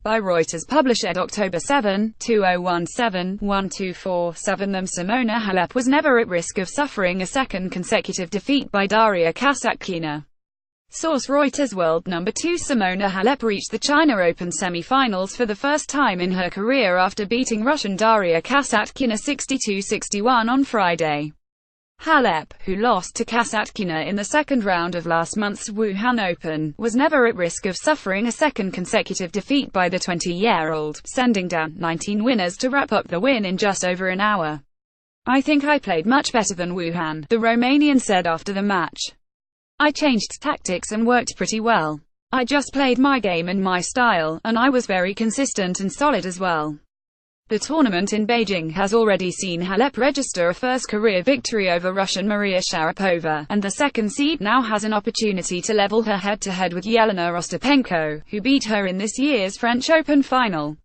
By Reuters published October 7, 2017-1247. Simona Halep was never at risk of suffering a second consecutive defeat by Daria Kasatkina. Source Reuters. World number 2 Simona Halep reached the China Open semi-finals for the first time in her career after beating Russian Daria Kasatkina 62-61 on Friday. Halep, who lost to Kasatkina in the second round of last month's Wuhan Open, was never at risk of suffering a second consecutive defeat by the 20-year-old, sending down 19 winners to wrap up the win in just over an hour. "I think I played much better than Wuhan," the Romanian said after the match. "I changed tactics and worked pretty well. I just played my game and my style, and I was very consistent and solid as well." The tournament in Beijing has already seen Halep register a first career victory over Russian Maria Sharapova, and the second seed now has an opportunity to level her head-to-head with Jelena Ostapenko, who beat her in this year's French Open final.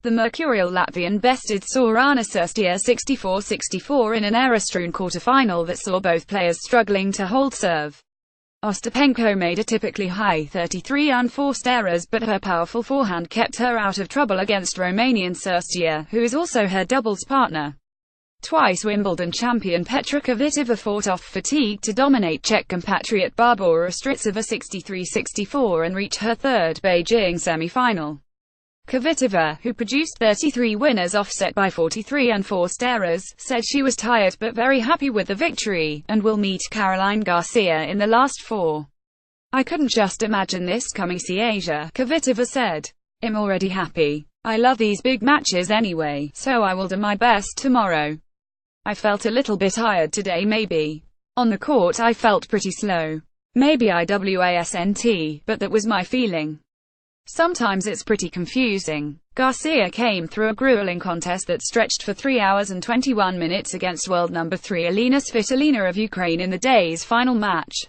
The mercurial Latvian bested Sorana Cirstea 64-64 in an error-strewn quarter-final that saw both players struggling to hold serve. Ostapenko made a typically high 33 unforced errors, but her powerful forehand kept her out of trouble against Romanian Cirstea, who is also her doubles partner. Twice Wimbledon champion Petra Kvitova fought off fatigue to dominate Czech compatriot Barbora Strycova 63-64 and reach her third Beijing semi-final. Kvitova, who produced 33 winners offset by 43 unforced errors, said she was tired but very happy with the victory, and will meet Caroline Garcia in the last four. "I couldn't just imagine this coming, Asia," Kvitova said. "I'm already happy. I love these big matches anyway, so I will do my best tomorrow. I felt a little bit tired today maybe. On the court I felt pretty slow. Maybe I wasn't, but that was my feeling. Sometimes it's pretty confusing." Garcia came through a grueling contest that stretched for 3 hours and 21 minutes against world number 3 Elena Svitolina of Ukraine in the day's final match.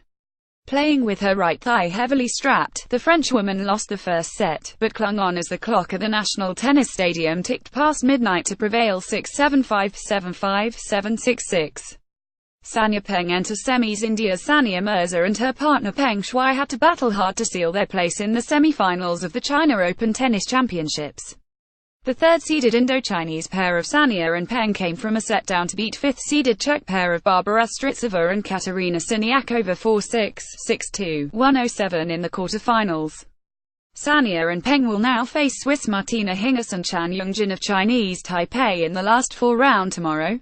Playing with her right thigh heavily strapped, the Frenchwoman lost the first set, but clung on as the clock at the National Tennis Stadium ticked past midnight to prevail 6-7-5, 7-5, 7-6-6. Sania Peng enters semis. India's Sania Mirza and her partner Peng Shuai had to battle hard to seal their place in the semi-finals of the China Open Tennis Championships. The third-seeded Indo-Chinese pair of Sania and Peng came from a set down to beat fifth-seeded Czech pair of Barbora Strycova and Katerina Siniak over 4-6, 6-2, 1-0-7 in the quarter-finals. Sania and Peng will now face Swiss Martina Hingis and Chan Youngjin of Chinese Taipei in the last four-round tomorrow.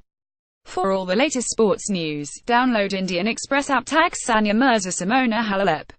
For all the latest sports news, download Indian Express app. Tag Sania Mirza Simona Halep.